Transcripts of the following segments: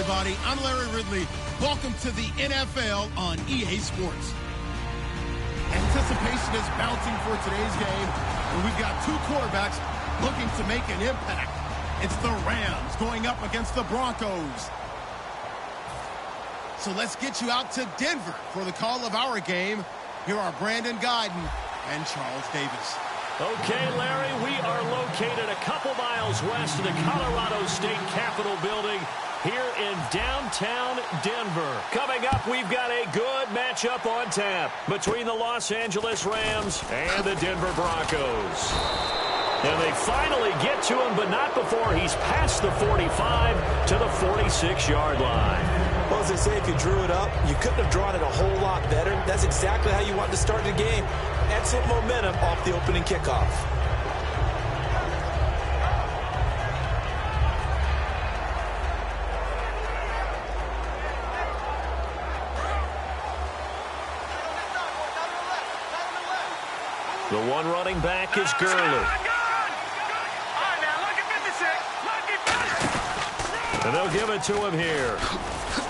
everybody. I'm Larry Ridley. Welcome to the NFL on EA Sports. Anticipation is mounting for today's game, and we've got two quarterbacks looking to make an impact. It's the Rams going up against the Broncos. So let's get you out to Denver for the call of our game. Here are Brandon Guyton and Charles Davis. Okay, Larry, we are located a couple miles west of the Colorado State Capitol building here in downtown Denver. Coming up, we've got a good matchup on tap between the Los Angeles Rams and the Denver Broncos. And they finally get to him, but not before he's past the 45 to the 46-yard line. Well, as they say, if you drew it up, you couldn't have drawn it a whole lot better. That's exactly how you want to start the game. Excellent momentum off the opening kickoff. The one running back is Gurley. And they'll give it to him here.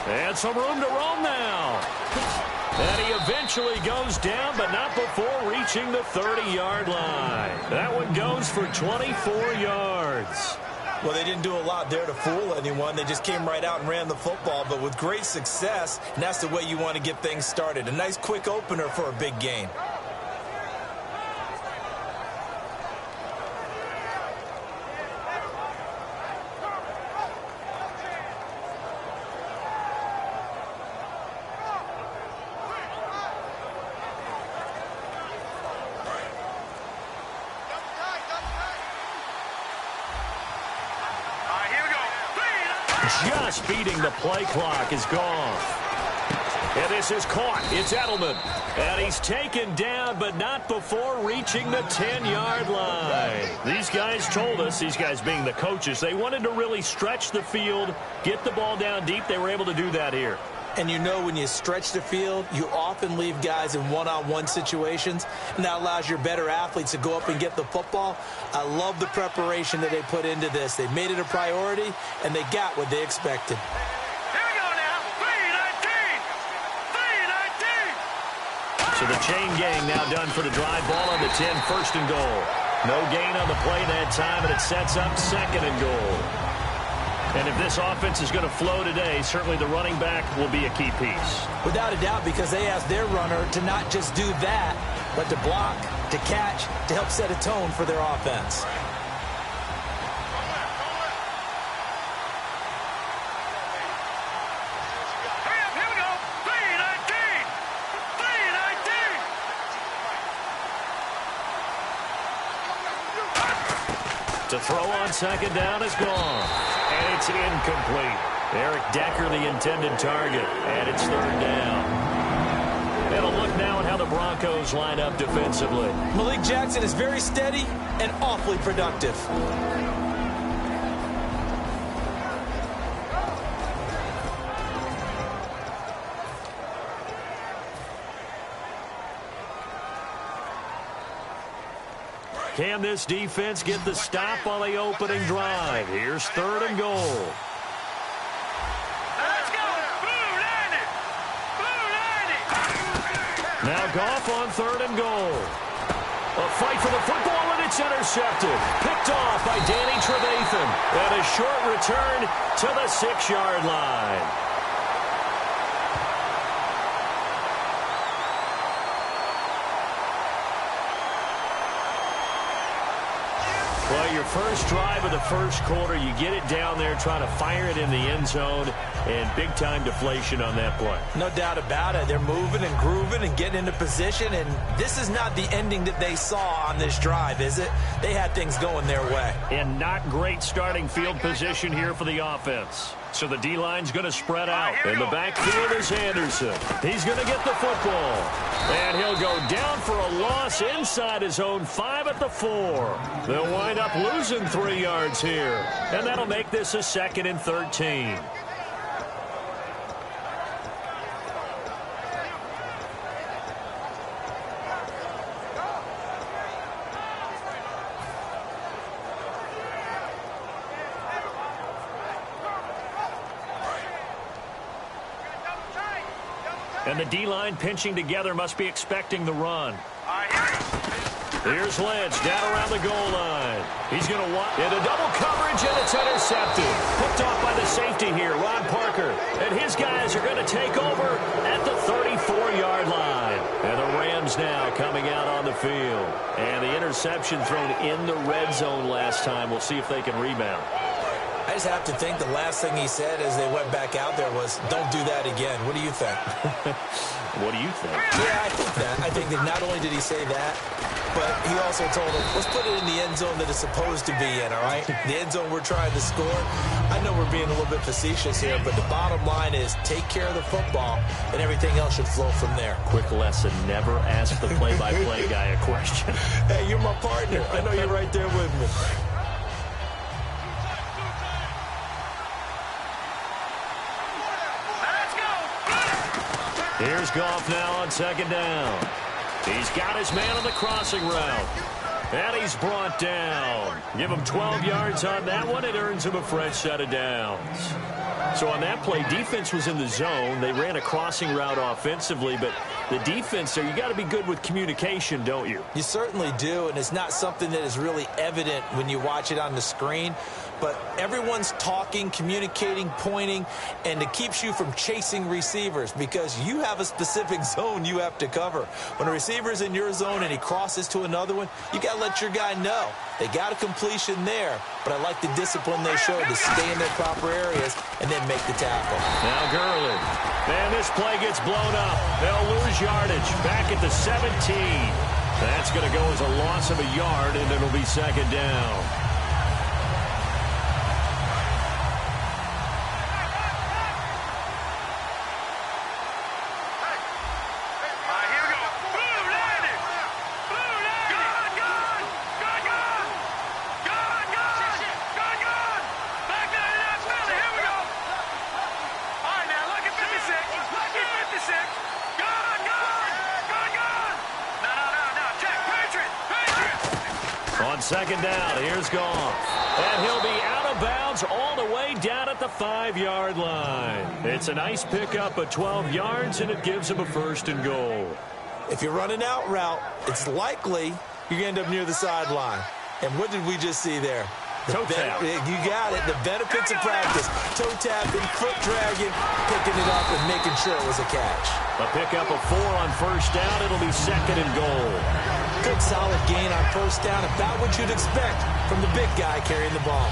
And some room to roam now. And he eventually goes down, but not before reaching the 30-yard line. That one goes for 24 yards. Well, they didn't do a lot there to fool anyone. They just came right out and ran the football, but with great success, and that's the way you want to get things started. A nice quick opener for a big game. Just beating the play clock is gone. And this is caught. It's Edelman. And he's taken down, but not before reaching the 10-yard line. These guys told us, these guys being the coaches, they wanted to really stretch the field, get the ball down deep. They were able to do that here. And you know, when you stretch the field, you often leave guys in one-on-one situations, and that allows your better athletes to go up and get the football. I love the preparation that they put into this. They made it a priority, and they got what they expected. Here we go now. 3-19. 3-19. So the chain gang now done for the drive. Ball on the 10, first and goal. No gain on the play that time, and it sets up second and goal. And if this offense is going to flow today, certainly the running back will be a key piece. Without a doubt, because they asked their runner to not just do that, but to block, to catch, to help set a tone for their offense. Hurry up, here we go. 3-19. 3-19. To throw on second down is gone. And it's incomplete. Eric Decker, the intended target. And it's third down. And a look now at how the Broncos line up defensively. Malik Jackson is very steady and awfully productive. Can this defense get the stop on the opening drive? Here's third and goal. Let's go. Blue 90. Blue 90. Now Goff on third and goal. A fight for the football, and it's intercepted. Picked off by Danny Trevathan. And a short return to the 6-yard line. Well, your first drive of the first quarter, you get it down there, try to fire it in the end zone, and big-time deflation on that play. No doubt about it. They're moving and grooving and getting into position, and this is not the ending that they saw on this drive, is it? They had things going their way. And not great starting field position here for the offense. So the D-line's going to spread out. In the backfield is Anderson. He's going to get the football. And he'll go down for a loss inside his own 5 at the 4. They'll wind up losing 3 yards here. And that'll make this a 2nd and 13. And the D-line pinching together must be expecting the run. Here's Lynch down around the goal line. He's going to walk into double coverage, and it's intercepted. Picked off by the safety here, Ron Parker. And his guys are going to take over at the 34-yard line. And the Rams now coming out on the field. And the interception thrown in the red zone last time. We'll see if they can rebound. I just have to think the last thing he said as they went back out there was, don't do that again. What do you think? What do you think? Yeah, I think that. I think that not only did he say that, but he also told them, let's put it in the end zone that it's supposed to be in, all right? The end zone we're trying to score. I know we're being a little bit facetious here, but the bottom line is take care of the football, and everything else should flow from there. Quick lesson, never ask the play-by-play guy a question. Hey, you're my partner. I know you're right there with me. Here's Goff now on second down. He's got his man on the crossing route. And he's brought down. Give him 12 yards on that one. It earns him a fresh set of downs. So on that play, defense was in the zone. They ran a crossing route offensively, but the defense there, you got to be good with communication, don't you? You certainly do, and it's not something that is really evident when you watch it on the screen. But everyone's talking, communicating, pointing, and it keeps you from chasing receivers because you have a specific zone you have to cover. When a receiver's in your zone and he crosses to another one, you got to let your guy know. They got a completion there, but I like the discipline they showed to stay in their proper areas and then make the tackle. Now Gurley. Man, this play gets blown up. They'll lose yardage back at the 17. That's going to go as a loss of a yard, and it'll be second down. Second down, here's Goff. And he'll be out of bounds all the way down at the 5-yard line. It's a nice pickup of 12 yards, and it gives him a first and goal. If you're running out route, it's likely you're going to end up near the sideline. And what did we just see there? Toe tap. You got it. The benefits of practice. Toe tapping, foot dragging, picking it up, and making sure it was a catch. A pickup of 4 on first down. It'll be second and goal. Good solid gain on first down. About what you'd expect from the big guy carrying the ball.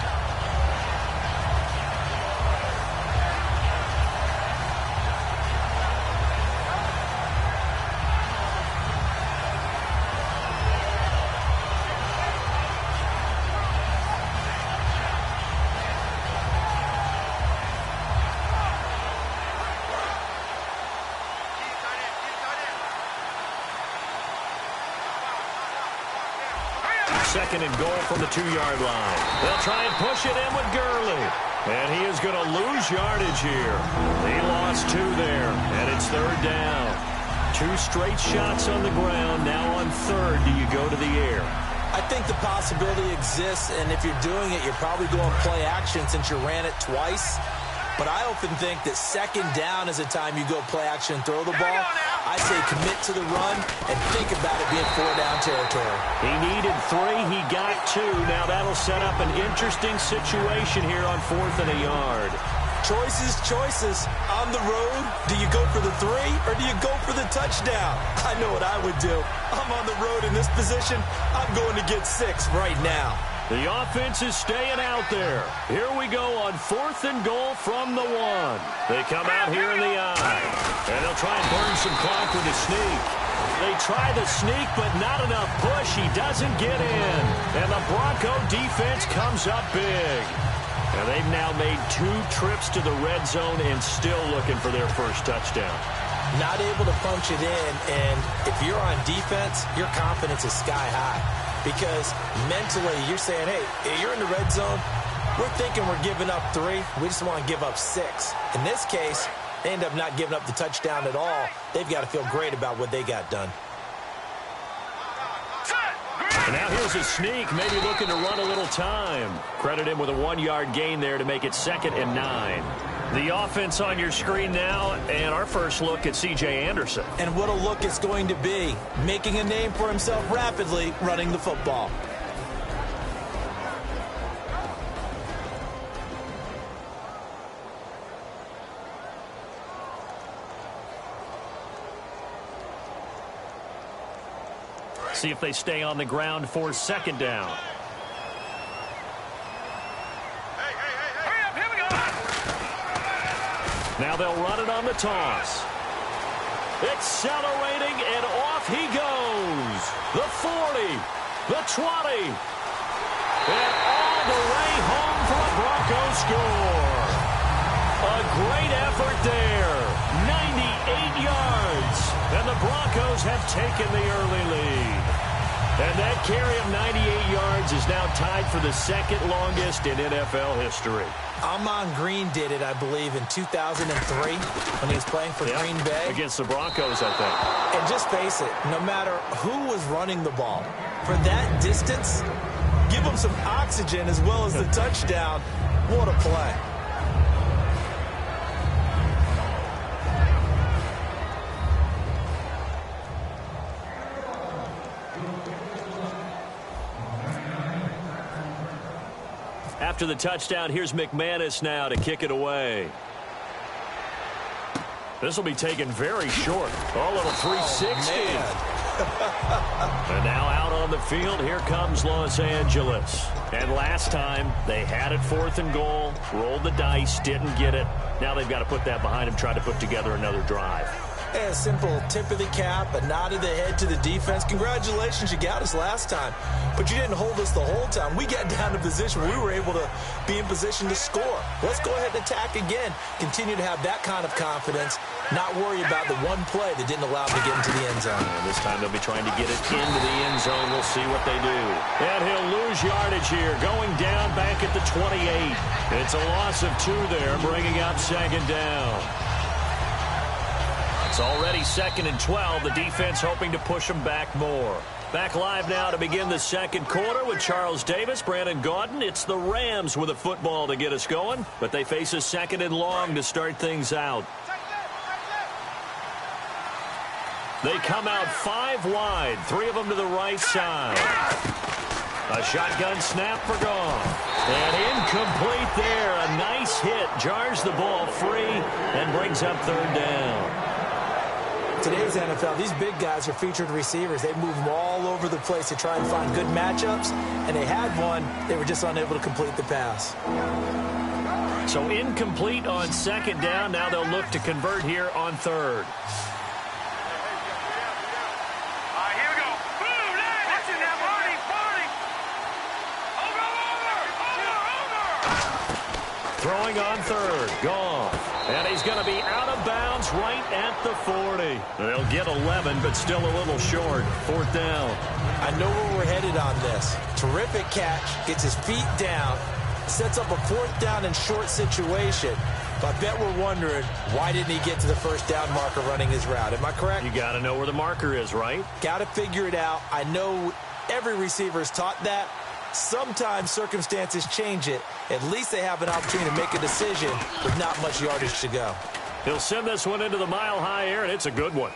Second and goal from the 2-yard line. They'll try and push it in with Gurley. And he is going to lose yardage here. He lost 2 there, and it's third down. 2 straight shots on the ground. Now on third, do you go to the air? I think the possibility exists, and if you're doing it, you're probably going play action since you ran it twice. But I often think that second down is a time you go play action and throw the ball. I say commit to the run and think about it being 4-down territory. He needed 3. He got 2. Now that'll set up an interesting situation here on 4th and a yard. Choices. On the road, do you go for the 3 or do you go for the touchdown? I know what I would do. I'm on the road in this position. I'm going to get 6 right now. The offense is staying out there. Here we go on 4th and goal from the 1. They come out here in the eye. And they'll try and burn some clock with a sneak. They try the sneak, but not enough push. He doesn't get in. And the Bronco defense comes up big. And they've now made 2 trips to the red zone and still looking for their first touchdown. Not able to punch it in, and if you're on defense, your confidence is sky high. Because mentally, you're saying, hey, you're in the red zone. We're thinking we're giving up 3. We just want to give up 6. In this case, they end up not giving up the touchdown at all. They've got to feel great about what they got done. And now here's a sneak, maybe looking to run a little time. Credit him with a 1-yard gain there to make it 2nd and 9. The offense on your screen now, and our first look at C.J. Anderson. And what a look it's going to be, making a name for himself rapidly running the football. See if they stay on the ground for second down. Now they'll run it on the toss. Accelerating, and off he goes. The 40, the 20, and all the way home for a Broncos score. A great effort there. 98 yards, and the Broncos have taken the early lead. And that carry of 98 yards is now tied for the second longest in NFL history. Amon Green did it, I believe, in 2003 when he was playing for Green Bay. Against the Broncos, I think. And just face it, no matter who was running the ball, for that distance, give them some oxygen as well as the touchdown. What a play. After the touchdown, here's McManus now to kick it away. This will be taken very short. A little 360. And now out on the field, here comes Los Angeles. And last time, they had it 4th and goal, rolled the dice, didn't get it. Now they've got to put that behind them, try to put together another drive. A simple tip of the cap, a nod of the head to the defense. Congratulations, you got us last time, but you didn't hold us the whole time. We got down to position where we were able to be in position to score. Let's go ahead and attack again. Continue to have that kind of confidence, not worry about the one play that didn't allow them to get into the end zone. And this time they'll be trying to get it into the end zone. We'll see what they do. And he'll lose yardage here, going down back at the 28. It's a loss of 2 there, bringing up second down. It's already 2nd and 12. The defense hoping to push them back more. Back live now to begin the second quarter with Charles Davis, Brandon Gaudin. It's the Rams with a football to get us going, but they face a 2nd and long to start things out. They come out 5 wide, 3 of them to the right side. A shotgun snap for Goff. And incomplete there. A nice hit. Jars the ball free and brings up 3rd down. Today's NFL, these big guys are featured receivers. They move them all over the place to try and find good matchups, and they had one. They were just unable to complete the pass. So incomplete on 2nd down. Now they'll look to convert here on 3rd. Here we go. Boom, nice. Watch it now, Barney. Over. Throwing on 3rd. Goff. And he's going to be out of bounds right at the 40. They'll get 11, but still a little short. 4th down. I know where we're headed on this. Terrific catch. Gets his feet down. Sets up a 4th down and short situation. But I bet we're wondering, why didn't he get to the 1st down marker running his route? Am I correct? You got to know where the marker is, right? Got to figure it out. I know every receiver is taught that. Sometimes circumstances change it. At least they have an opportunity to make a decision with not much yardage to go. He'll send this one into the mile-high air, and it's a good one.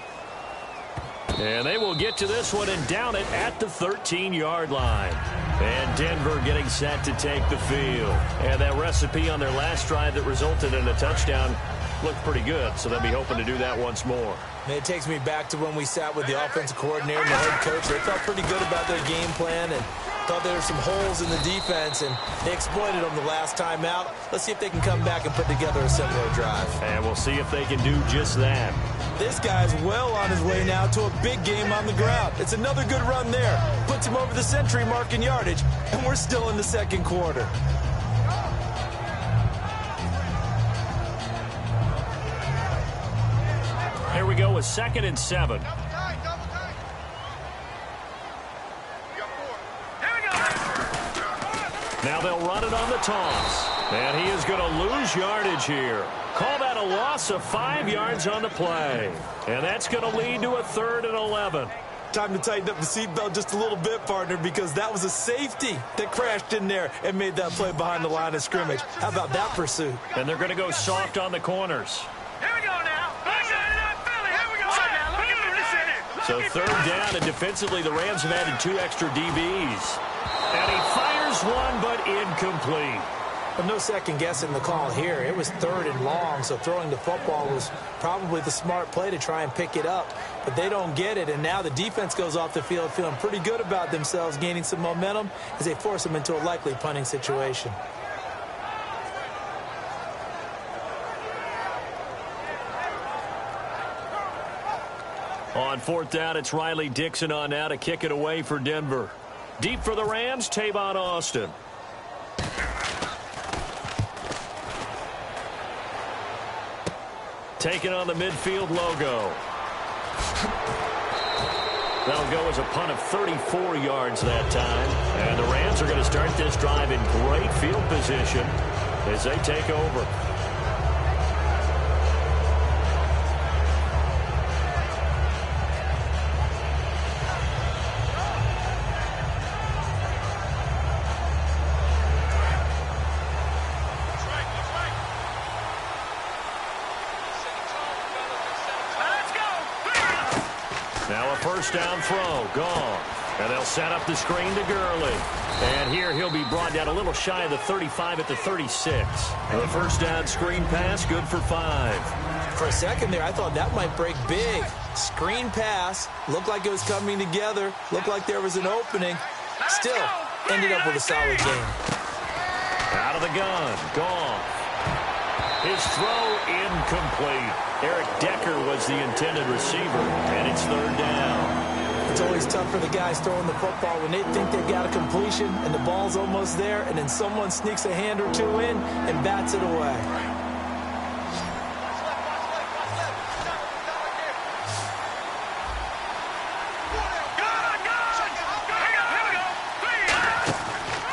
And they will get to this one and down it at the 13-yard line. And Denver getting set to take the field. And that recipe on their last drive that resulted in a touchdown looked pretty good, so they'll be hoping to do that once more. And it takes me back to when we sat with the offensive coordinator and the head coach. They felt pretty good about their game plan and thought there were some holes in the defense, and they exploited them the last time out. Let's see if they can come back and put together a similar drive. And we'll see if they can do just that. This guy's well on his way now to a big game on the ground. It's another good run there. Puts him over the century mark in yardage, and we're still in the second quarter. Here we go with 2nd and 7. Now they'll run it on the toss. And he is going to lose yardage here. Call that a loss of 5 yards on the play. And that's going to lead to a 3rd and 11. time to tighten up the seatbelt just a little bit, partner, because that was a safety that crashed in there and made that play behind the line of scrimmage. How about that pursuit? And they're going to go soft on the corners. Here we go now. Here we go. So third down, and defensively, the Rams have added 2 extra DBs. And he fires one, but incomplete. But no second guessing the call here. It was 3rd and long, so throwing the football was probably the smart play to try and pick it up. But they don't get it, and now the defense goes off the field feeling pretty good about themselves, gaining some momentum as they force them into a likely punting situation. On 4th down, it's Riley Dixon on now to kick it away for Denver. Deep for the Rams, Tavon Austin. Taking on the midfield logo. That'll go as a punt of 34 yards that time. And the Rams are going to start this drive in great field position as they take over. First down throw, gone. And they'll set up the screen to Gurley. And here he'll be brought down a little shy of the 35 at the 36. And the first down screen pass, good for 5. For a second there, I thought that might break big. Screen pass, looked like it was coming together, looked like there was an opening. Still, ended up with a solid game. Out of the gun, gone. His throw incomplete. Eric Decker was the intended receiver, and it's 3rd down. It's always tough for the guys throwing the football when they think they've got a completion and the ball's almost there, and then someone sneaks a hand or 2 in and bats it away.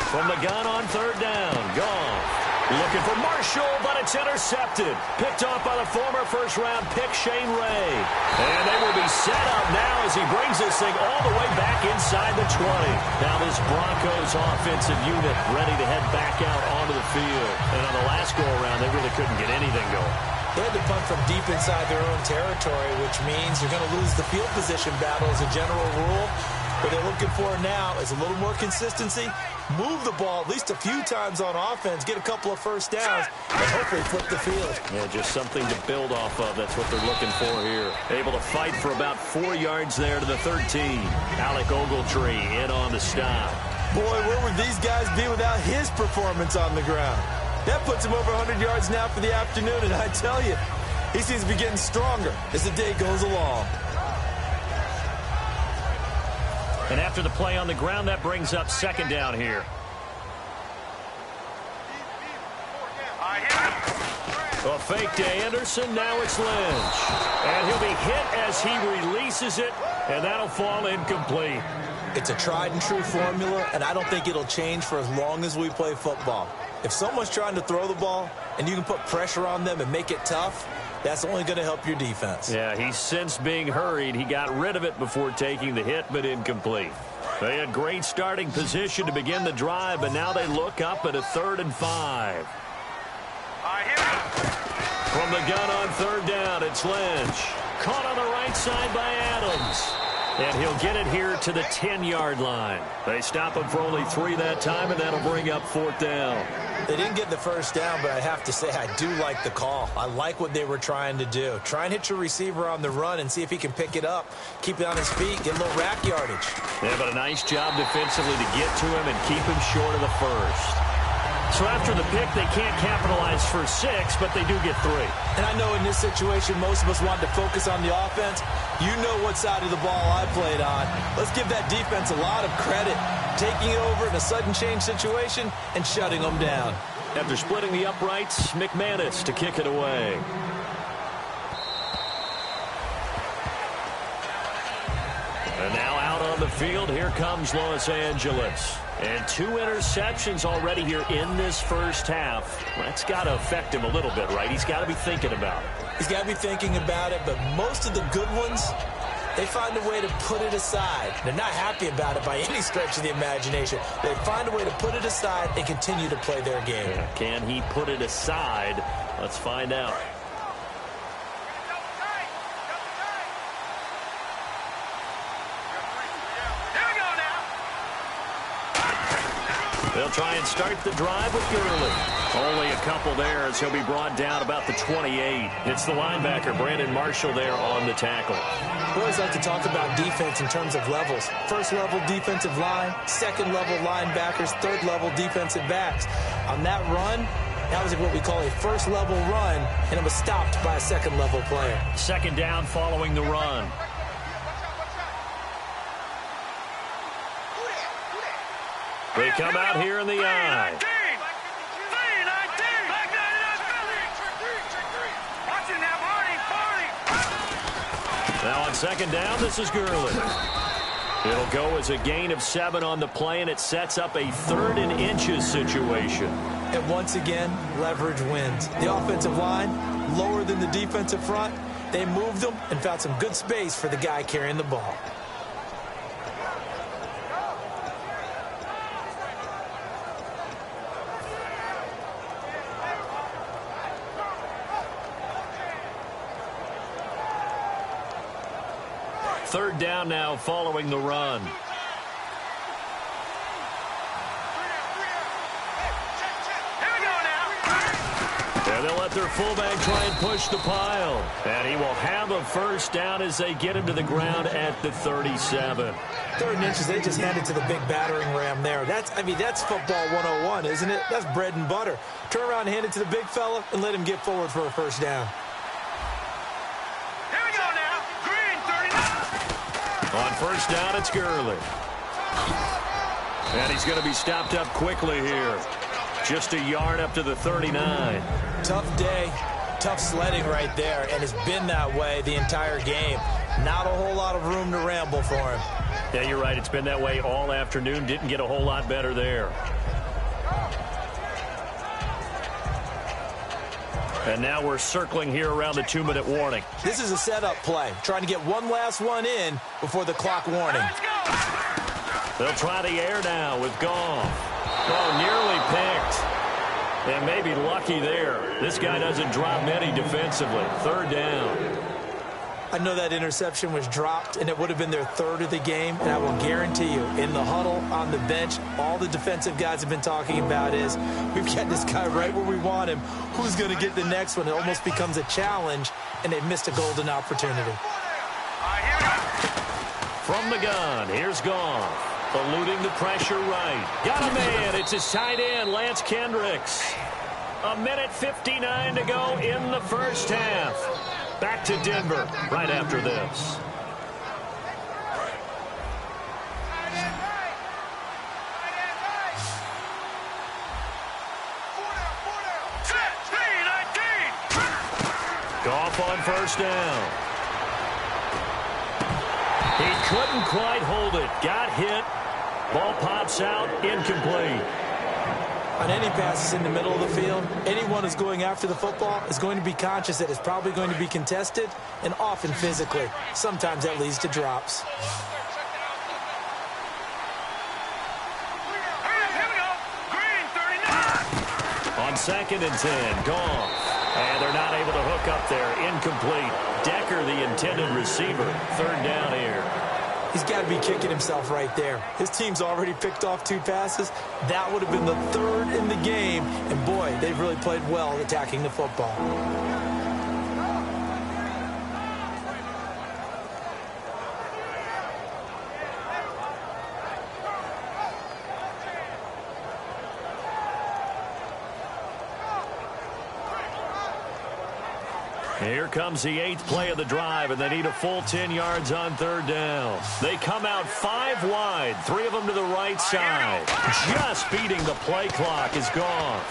From the gun on 3rd down, gone. Looking for Marshall, but it's intercepted. Picked off by the former first-round pick, Shane Ray. And they will be set up now as he brings this thing all the way back inside the 20. Now this Broncos offensive unit ready to head back out onto the field. And on the last go-around, they really couldn't get anything going. They had to punt from deep inside their own territory, which means you're going to lose the field position battle as a general rule. What they're looking for now is a little more consistency, move the ball at least a few times on offense, get a couple of first downs, and hopefully flip the field. Yeah, just something to build off of. That's what they're looking for here. Able to fight for about 4 yards there to the 13. Alec Ogletree in on the stop. Boy, where would these guys be without his performance on the ground? That puts him over 100 yards now for the afternoon, and I tell you, he seems to be getting stronger as the day goes along. And after the play on the ground, that brings up 2nd down here. A fake to Anderson, now it's Lynch. And he'll be hit as he releases it, and that'll fall incomplete. It's a tried-and-true formula, and I don't think it'll change for as long as we play football. If someone's trying to throw the ball, and you can put pressure on them and make it tough, that's only going to help your defense. Yeah, he's since being hurried. He got rid of it before taking the hit, but incomplete. They had great starting position to begin the drive, but now they look up at a 3rd and 5. From the gun on 3rd down, it's Lynch. Caught on the right side by Adams. And he'll get it here to the 10-yard line. They stop him for only 3 that time, and that'll bring up 4th down. They didn't get the first down, but I have to say I do like the call. I like what they were trying to do. Try and hit your receiver on the run and see if he can pick it up, keep it on his feet, get a little rack yardage. Yeah, but a nice job defensively to get to him and keep him short of the first. So after the pick, they can't capitalize for 6, but they do get 3. And I know in this situation, most of us want to focus on the offense. You know what side of the ball I played on. Let's give that defense a lot of credit. Taking it over in a sudden change situation and shutting them down. After splitting the uprights, McManus to kick it away. And now out on the field, here comes Los Angeles. And 2 interceptions already here in this first half. That's got to affect him a little bit, right? He's got to be thinking about it. He's got to be thinking about it, but most of the good ones They find a way to put it aside. They're not happy about it by any stretch of the imagination. They find a way to put it aside and continue to play their game. Yeah, can he put it aside? Let's find out. They'll try and start the drive with Gurley. Only a couple there as he'll be brought down about the 28. It's the linebacker, Brandon Marshall, there on the tackle. We always like to talk about defense in terms of levels. First-level defensive line, second-level linebackers, third-level defensive backs. On that run, that was what we call a first-level run, and it was stopped by a second-level player. Second down following the run. They come out here in the I. Now on second down, this is Gurley. It'll go as a gain of 7 on the play, and it sets up a 3rd and inches situation. And once again, leverage wins. The offensive line, lower than the defensive front. They moved them and found some good space for the guy carrying the ball. Third down now following the run. And they'll let their fullback try and push the pile. And he will have a first down as they get him to the ground at the 37. 3rd and inches, they just handed to the big battering ram there. That's football 101, isn't it? That's bread and butter. Turn around and hand it to the big fella and let him get forward for a first down. On first down, it's Gurley. And he's going to be stopped up quickly here. Just a yard up to the 39. Tough day, tough sledding right there, and it's been that way the entire game. Not a whole lot of room to ramble for him. Yeah, you're right. It's been that way all afternoon. Didn't get a whole lot better there. And now we're circling here around the 2-minute warning. This is a setup play, trying to get one last one in before the clock warning. They'll try the air now with Goff. Oh, nearly picked. And maybe lucky there. This guy doesn't drop many defensively. 3rd down. I know that interception was dropped, and it would have been their 3rd of the game. And I will guarantee you, in the huddle, on the bench, all the defensive guys have been talking about is, we've got this guy right where we want him. Who's going to get the next one? It almost becomes a challenge, and they missed a golden opportunity. From the gun, here's Goff. Eluding the pressure right. Got a man. It's his tight end, Lance Kendricks. 1:59 to go in the first half. Back to Denver right after this. Goff on first down. He couldn't quite hold it. Got hit. Ball pops out. Incomplete. On any passes in the middle of the field, anyone who's going after the football is going to be conscious that it's probably going to be contested, and often physically. Sometimes that leads to drops. On 2nd and 10, Goff. And they're not able to hook up there. Incomplete. Decker, the intended receiver. 3rd down here. He's got to be kicking himself right there. His team's already picked off 2 passes. That would have been the 3rd in the game. And, boy, they've really played well attacking the football. Here comes the 8th play of the drive, and they need a full 10 yards on 3rd down. They come out 5 wide, 3 of them to the right side. Just beating the play clock is Goff.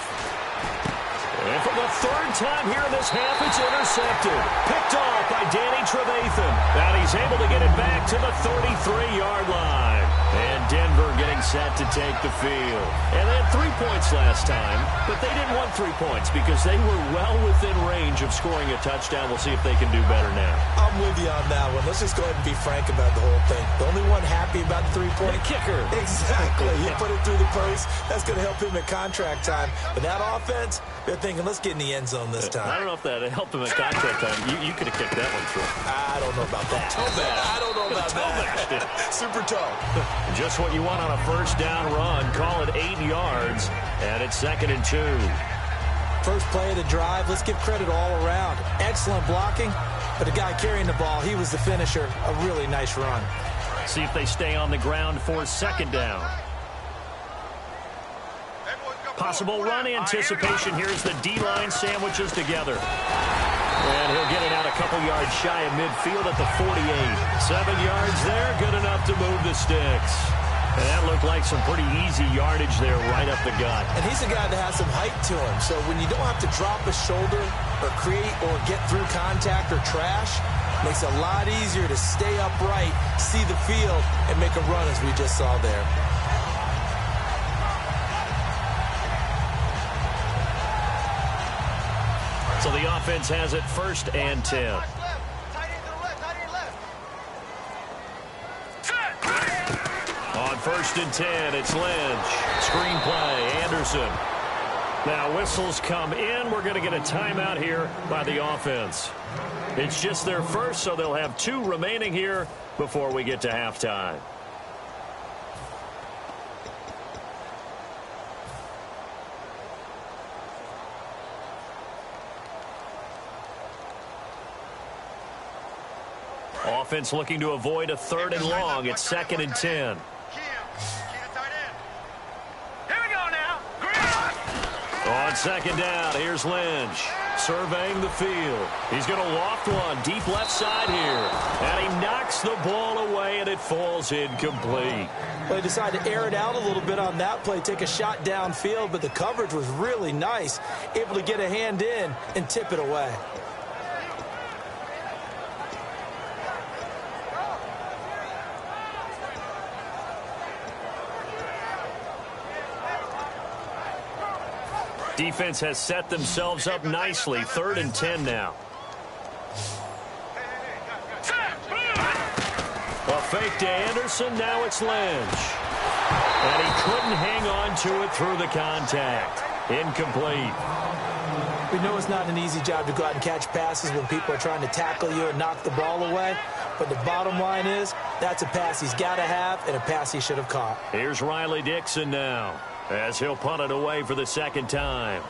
And for the 3rd time here in this half, it's intercepted. Picked off by Danny Trevathan. And he's able to get it back to the 33-yard line. And Denver getting set to take the field. And they had 3 points last time, but they didn't want 3 points because they were well within range of scoring a touchdown. We'll see if they can do better now. I'm with you on that one. Let's just go ahead and be frank about the whole thing. The only one happy about the 3-point kicker. Exactly. He put it through the post. That's going to help him at contract time. But that offense, they're thinking, let's get in the end zone this time. I don't know if that helped him at contract time. You could have kicked that one through. I don't know about that. I don't know about that. Super toe. Just what you want on a first down run. Call it 8 yards, and it's 2nd and 2. First play of the drive. Let's give credit all around. Excellent blocking, but the guy carrying the ball, he was the finisher. A really nice run. See if they stay on the ground for 2nd down. Possible run anticipation. Here's the D-line sandwiches together. And he'll get it out a couple yards shy of midfield at the 48. 7 yards there, good enough to move the sticks. And that looked like some pretty easy yardage there right up the gut. And he's a guy that has some height to him. So when you don't have to drop a shoulder or create or get through contact or trash, it makes it a lot easier to stay upright, see the field, and make a run as we just saw there. So the offense has it 1st and 10. On 1st and 10, it's Lynch. Screen play, Anderson. Now whistles come in. We're going to get a timeout here by the offense. It's just their first, so they'll have 2 remaining here before we get to halftime. Offense looking to avoid a 3rd and long. It's 2nd and 10. On 2nd down, here's Lynch surveying the field. He's going to loft one deep left side here. And he knocks the ball away, and it falls incomplete. Well, he decided to air it out a little bit on that play, take a shot downfield, but the coverage was really nice. Able to get a hand in and tip it away. Defense has set themselves up nicely. 3rd and 10 now. A fake to Anderson. Now it's Lynch. And he couldn't hang on to it through the contact. Incomplete. We know it's not an easy job to go out and catch passes when people are trying to tackle you and knock the ball away. But the bottom line is, that's a pass he's got to have and a pass he should have caught. Here's Riley Dixon now, as he'll punt it away for the 2nd time.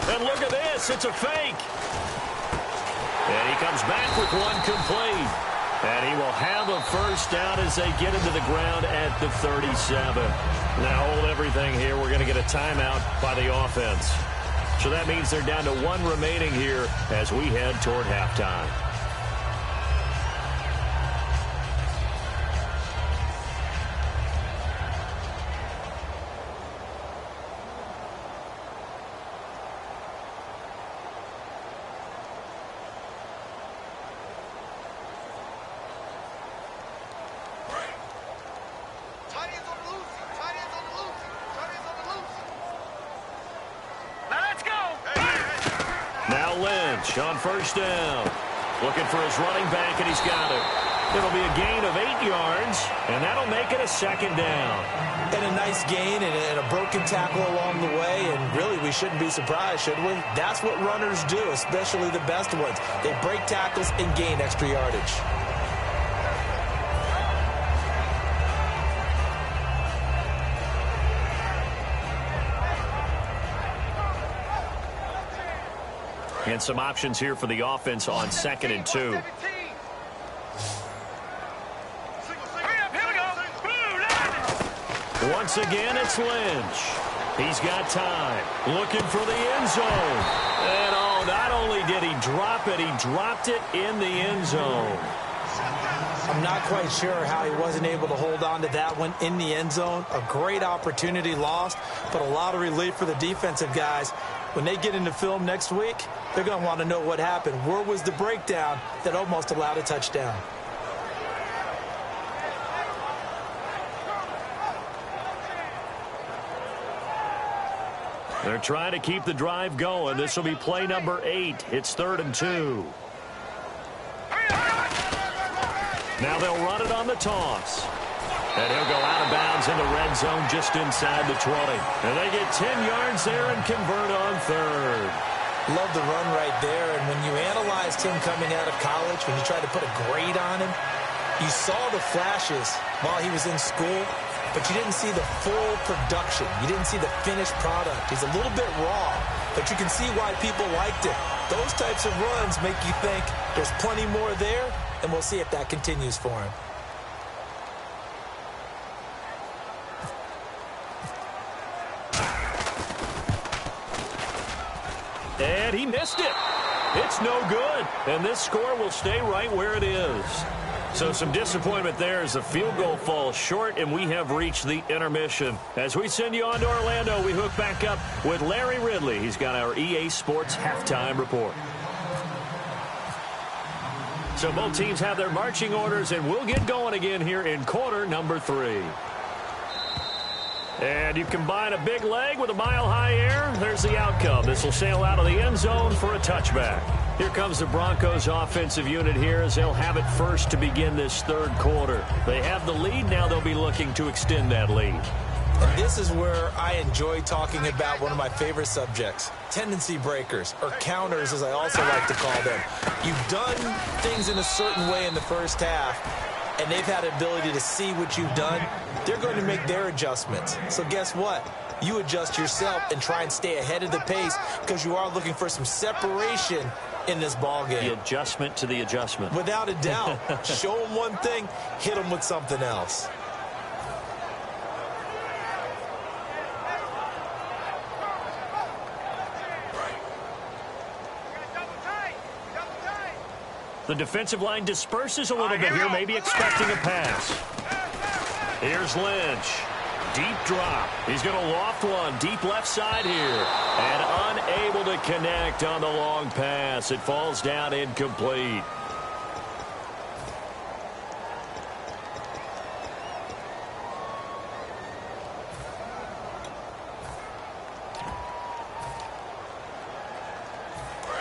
And look at this, it's a fake. And he comes back with one complete. And he will have a first down as they get into the ground at the 37. Now hold everything here. We're going to get a timeout by the offense. So that means they're down to 1 remaining here as we head toward halftime. On 1st down, looking for his running back, and he's got it. It'll be a gain of 8 yards, and that'll make it a 2nd down. And a nice gain and a broken tackle along the way, and really we shouldn't be surprised, should we? That's what runners do, especially the best ones. They break tackles and gain extra yardage. And some options here for the offense on 2nd and 2. Once again, it's Lynch. He's got time. Looking for the end zone. And oh, not only did he drop it, he dropped it in the end zone. I'm not quite sure how he wasn't able to hold on to that one in the end zone. A great opportunity lost, but a lot of relief for the defensive guys. When they get into film next week, they're going to want to know what happened. Where was the breakdown that almost allowed a touchdown? They're trying to keep the drive going. This will be play number 8. It's 3rd and 2. Now they'll run it on the toss. And he'll go out of bounds in the red zone just inside the 20. And they get 10 yards there and convert on 3rd. Love the run right there. And when you analyzed him coming out of college, when you tried to put a grade on him, you saw the flashes while he was in school, but you didn't see the full production. You didn't see the finished product. He's a little bit raw, but you can see why people liked it. Those types of runs make you think there's plenty more there, and we'll see if that continues for him. And he missed it. It's no good. And this score will stay right where it is. So some disappointment there as the field goal falls short, and we have reached the intermission. As we send you on to Orlando, we hook back up with Larry Ridley. He's got our EA Sports halftime report. So both teams have their marching orders, and we'll get going again here in quarter number 3. And you combine a big leg with a mile-high air, there's the outcome. This will sail out of the end zone for a touchback. Here comes the Broncos offensive unit here as they'll have it first to begin this 3rd quarter. They have the lead. Now they'll be looking to extend that lead. And this is where I enjoy talking about one of my favorite subjects, tendency breakers, or counters as I also like to call them. You've done things in a certain way in the first half, and they've had the ability to see what you've done. They're going to make their adjustments. So guess what? You adjust yourself and try and stay ahead of the pace because you are looking for some separation in this ball game. The adjustment to the adjustment. Without a doubt. Show them one thing, hit them with something else. The defensive line disperses a little bit here, maybe expecting a pass. Here's Lynch. Deep drop. He's going to loft one deep left side here. And unable to connect on the long pass. It falls down incomplete.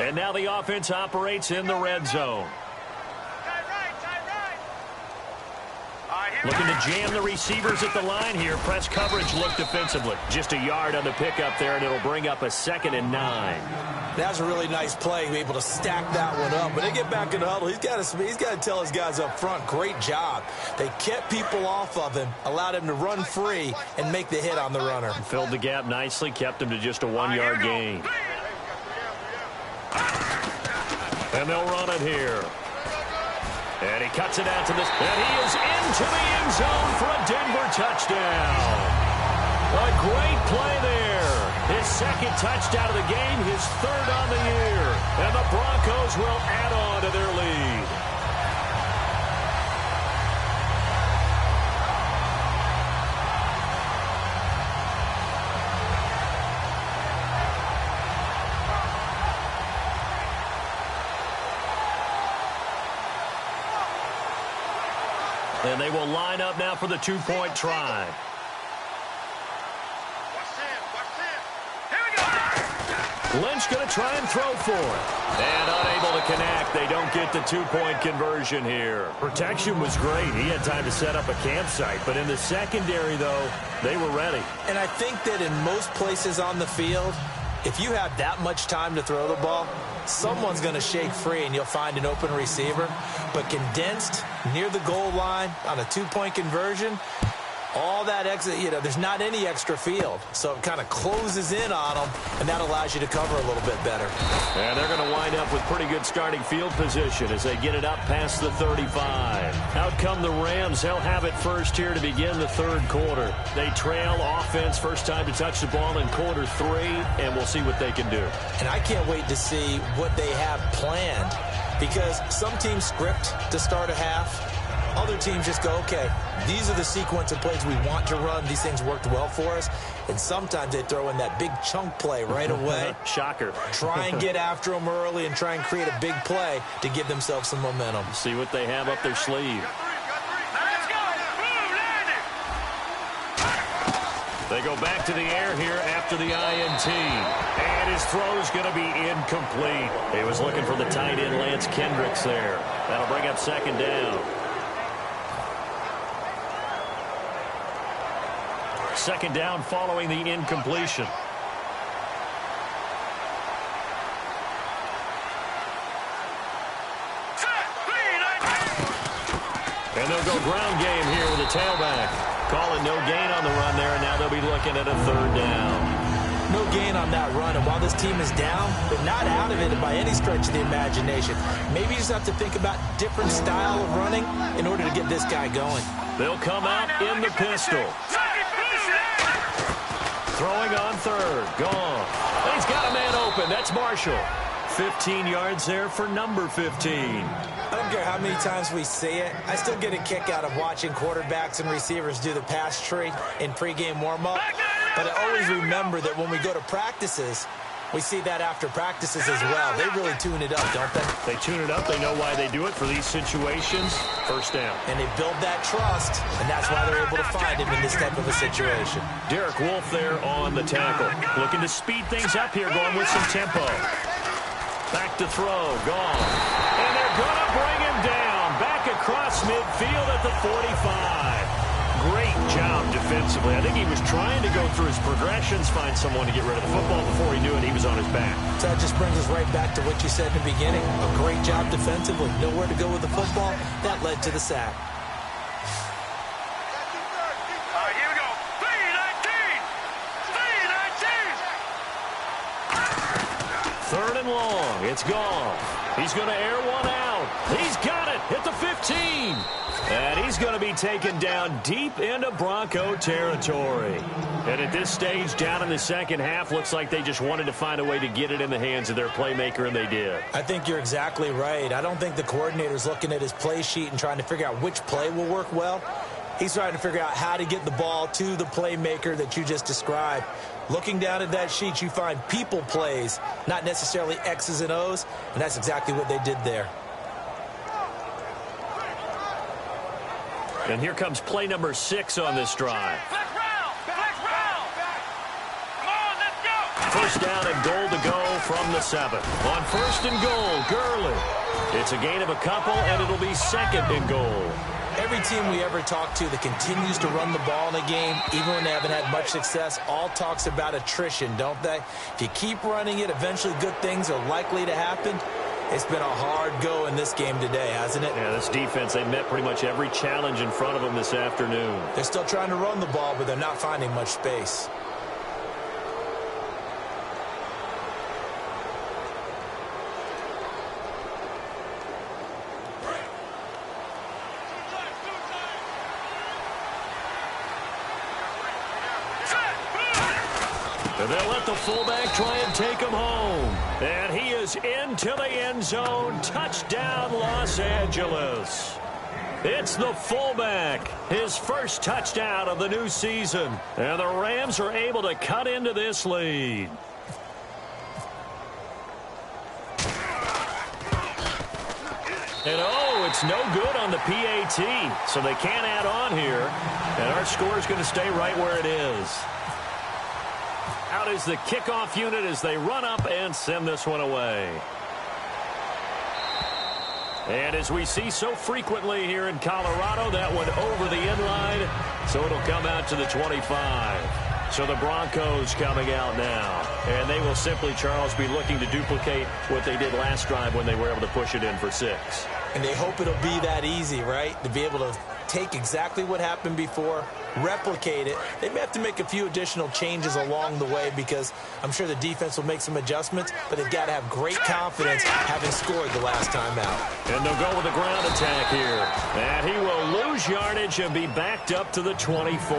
And now the offense operates in the red zone. Looking to jam the receivers at the line here. Press coverage look defensively. Just a yard on the pickup there, and it'll bring up a 2nd and 9. That's a really nice play, to be able to stack that one up. When they get back in the huddle, he's got to tell his guys up front, great job. They kept people off of him, allowed him to run free, and make the hit on the runner. Filled the gap nicely, kept him to just a 1-yard gain. And they'll run it here. And he cuts it out to this. And he is into the end zone for a Denver touchdown. A great play there. His 2nd touchdown of the game, his 3rd on the year. And the Broncos will add on to their lead. And they will line up now for the 2-point try. Lynch going to try and throw for it. And unable to connect. They don't get the 2-point conversion here. Protection was great. He had time to set up a campsite. But in the secondary, though, they were ready. And I think that in most places on the field, if you have that much time to throw the ball, someone's going to shake free and you'll find an open receiver. But condensed near the goal line on a 2-point conversion, all that extra, there's not any extra field. So it kind of closes in on them, and that allows you to cover a little bit better. And they're going to wind up with pretty good starting field position as they get it up past the 35. Out come the Rams. They'll have it first here to begin the 3rd quarter. They trail offense, first time to touch the ball in quarter 3, and we'll see what they can do. And I can't wait to see what they have planned, because some teams script to start a half. Other teams just go, okay, these are the sequence of plays we want to run. These things worked well for us. And sometimes they throw in that big chunk play right away. Shocker. Try and get after them early and try and create a big play to give themselves some momentum. See what they have up their sleeve. They go back to the air here after the INT. And his throw's going to be incomplete. He was looking for the tight end, Lance Kendricks, there. That'll bring up second down. Second down following the incompletion. And they'll go ground game here with a tailback. Calling no gain on the run there, and now they'll be looking at a third down. No gain on that run, and while this team is down, they're not out of it by any stretch of the imagination. Maybe you just have to think about different style of running in order to get this guy going. They'll come out in the pistol. Throwing on third. Gone. And he's got a man open. That's Marshall. 15 yards there for number 15. I don't care how many times we see it. I still get a kick out of watching quarterbacks and receivers do the pass tree in pregame warm-up. But I always remember that when we go to practices, we see that after practices as well. They really tune it up, don't they? They tune it up. They know why they do it for these situations. First down. And they build that trust, and that's why they're able to find him in this type of a situation. Derek Wolfe there on the tackle. Looking to speed things up here, going with some tempo. Back to throw. Gone. And they're going to bring him down. Back across midfield at the 45. Great job defensively. I think he was trying to go through his progressions, find someone to get rid of the football. Before he knew it, he was on his back. So that just brings us right back to what you said in the beginning. A great job defensively. Nowhere to go with the football. That led to the sack. Here we go. 3-19. Third and long. It's gone. He's going to air one out. He's got it. Hit the 15. And he's going to be taken down deep into Bronco territory. And at this stage, down in the second half, looks like they just wanted to find a way to get it in the hands of their playmaker, and they did. I think you're exactly right. I don't think the coordinator's looking at his play sheet and trying to figure out which play will work well. He's trying to figure out how to get the ball to the playmaker that you just described. Looking down at that sheet, you find people plays, not necessarily X's and O's, and that's exactly what they did there. And here comes play number 6 on this drive. Flex round. Come on, let's go. First down and goal to go from the 7. On first and goal, Gurley. It's a gain of a couple, and it'll be second and goal. Every team we ever talk to that continues to run the ball in a game, even when they haven't had much success, all talks about attrition, don't they? If you keep running it, eventually good things are likely to happen. It's been a hard go in this game today, hasn't it? Yeah, this defense, they met pretty much every challenge in front of them this afternoon. They're still trying to run the ball, but they're not finding much space. And they'll let the fullback try and take him home. And he is into the end zone. Touchdown, Los Angeles. It's the fullback. His first touchdown of the new season. And the Rams are able to cut into this lead. And oh, it's no good on the PAT. So they can't add on here. And our score is going to stay right where it is. Out is the kickoff unit as they run up and send this one away. And as we see so frequently here in Colorado, that one over the end line, so it'll come out to the 25. So the Broncos coming out now. And they will simply, Charles, be looking to duplicate what they did last drive when they were able to push it in for 6. And they hope it'll be that easy, right? To be able to take exactly what happened before, replicate it. They may have to make a few additional changes along the way because I'm sure the defense will make some adjustments, but they've got to have great confidence having scored the last time out. And they'll go with a ground attack here. And he will lose yardage and be backed up to the 24.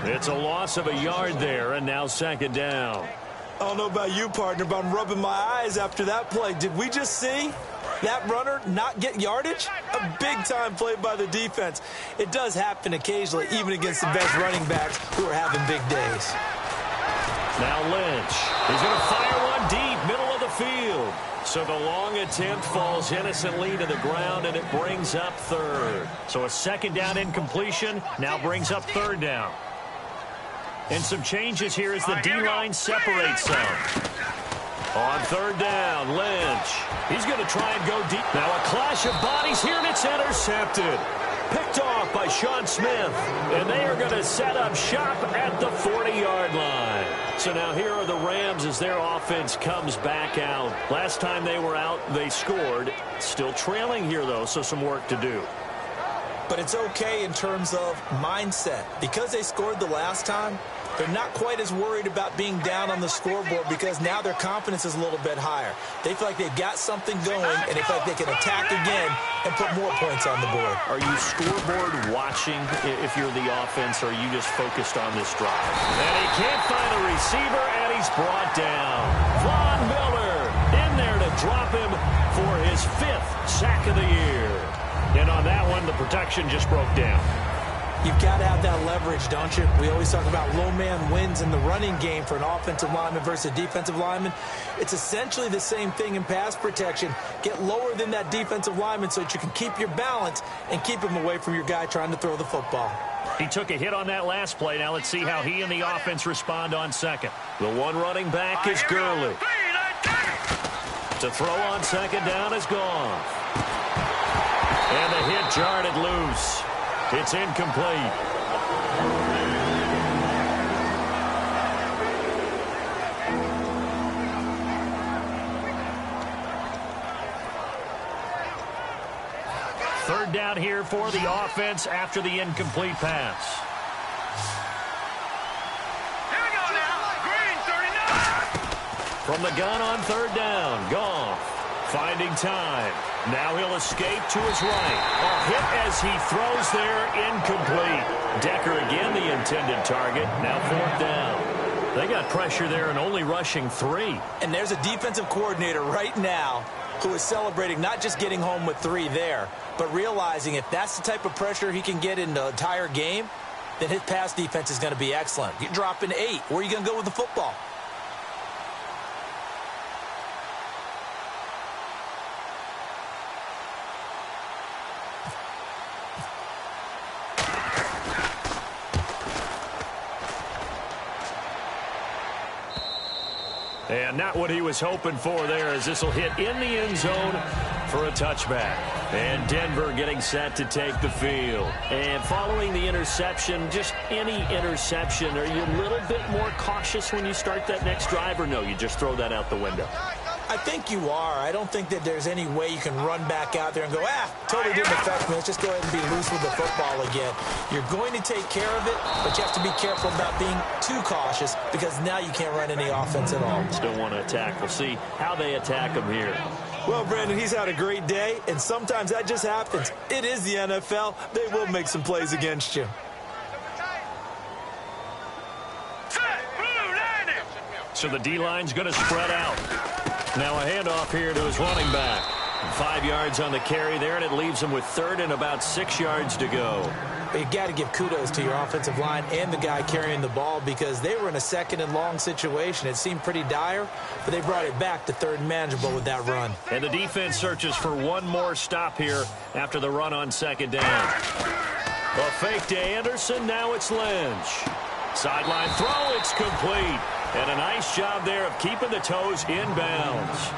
It's a loss of a yard there, and now second down. I don't know about you, partner, but I'm rubbing my eyes after that play. Did we just see? that runner not get yardage? A big-time play by the defense. It does happen occasionally, even against the best running backs who are having big days. Now Lynch. He's going to fire one deep, middle of the field. So the long attempt falls innocently to the ground, and it brings up third. So a second down incompletion now brings up third down. And some changes here as the D-line separates some. On third down, Lynch. He's going to try and go deep. Now a clash of bodies here, and it's intercepted. Picked off by Sean Smith. And they are going to set up shop at the 40-yard line. So now here are the Rams as their offense comes back out. Last time they were out, they scored. Still trailing here, though, so some work to do. But it's okay in terms of mindset. Because they scored the last time, they're not quite as worried about being down on the scoreboard because now their confidence is a little bit higher. They feel like they've got something going, and they feel like they can attack again and put more points on the board. Are you scoreboard watching if you're the offense, or are you just focused on this drive? And he can't find a receiver, and he's brought down. Von Miller in there to drop him for his 5th sack of the year. And on that one, the protection just broke down. You've got to have that leverage, don't you? We always talk about low man wins in the running game for an offensive lineman versus a defensive lineman. It's essentially the same thing in pass protection. Get lower than that defensive lineman so that you can keep your balance and keep him away from your guy trying to throw the football. He took a hit on that last play. Now let's see how he and the offense respond on second. The one running back is Gurley. To throw on second down is gone. And the hit jarred it loose. It's incomplete. Third down here for the offense after the incomplete pass. Here we go now. Green 39. From the gun on third down, Goff finding time. Now he'll escape to his right. A hit as he throws there, incomplete. Decker again the intended target. Now fourth down. They got pressure there and only rushing 3. And there's a defensive coordinator right now who is celebrating not just getting home with 3 there, but realizing if that's the type of pressure he can get in the entire game, then his pass defense is going to be excellent. You're dropping 8. Where are you going to go with the football? And not what he was hoping for there, as this will hit in the end zone for a touchback. And Denver getting set to take the field. And following the interception, just any interception, are you a little bit more cautious when you start that next drive, or no, you just throw that out the window? I think you are. I don't think that there's any way you can run back out there and go, totally didn't affect me. Let's just go ahead and be loose with the football again. You're going to take care of it, but you have to be careful about being too cautious because now you can't run any offense at all. Still want to attack. We'll see how they attack him here. Well, Brandon, he's had a great day, and sometimes that just happens. It is the NFL. They will make some plays against you. So the D-line's going to spread out. Now a handoff here to his running back. 5 yards on the carry there, and it leaves him with third and about 6 yards to go. You got to give kudos to your offensive line and the guy carrying the ball because they were in a second and long situation. It seemed pretty dire, but they brought it back to third and manageable with that run. And the defense searches for one more stop here after the run on second down. A fake to Anderson. Now it's Lynch. Sideline throw. It's complete. And a nice job there of keeping the toes in bounds.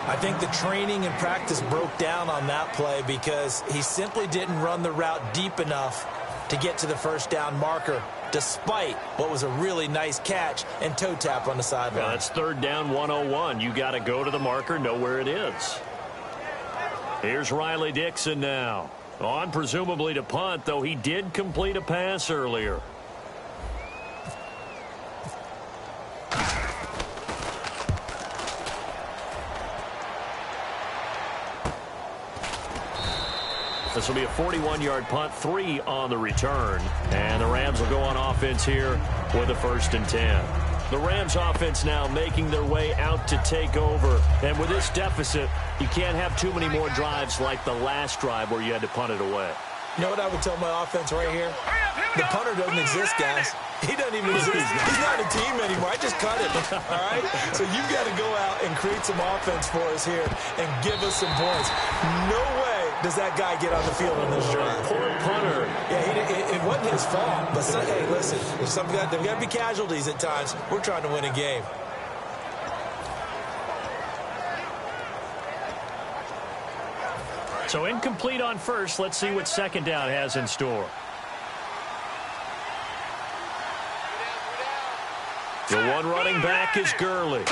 I think the training and practice broke down on that play because he simply didn't run the route deep enough to get to the first down marker, despite what was a really nice catch and toe tap on the sideline. Well, that's third down 101. You got to go to the marker, know where it is. Here's Riley Dixon now. On presumably to punt, though he did complete a pass earlier. This will be a 41-yard punt, 3 on the return. And the Rams will go on offense here with a 1st and 10. The Rams offense now making their way out to take over. And with this deficit, you can't have too many more drives like the last drive where you had to punt it away. You know what I would tell my offense right here? The punter doesn't exist, guys. He doesn't even exist. He's not a team anymore. I just cut him, all right? So you've got to go out and create some offense for us here and give us some points. No way does that guy get on the field on this drive. Poor punter. Yeah, it wasn't his fault. But, hey, listen, there's got to be casualties at times. We're trying to win a game. So incomplete on first. Let's see what second down has in store. The one running back is Gurley.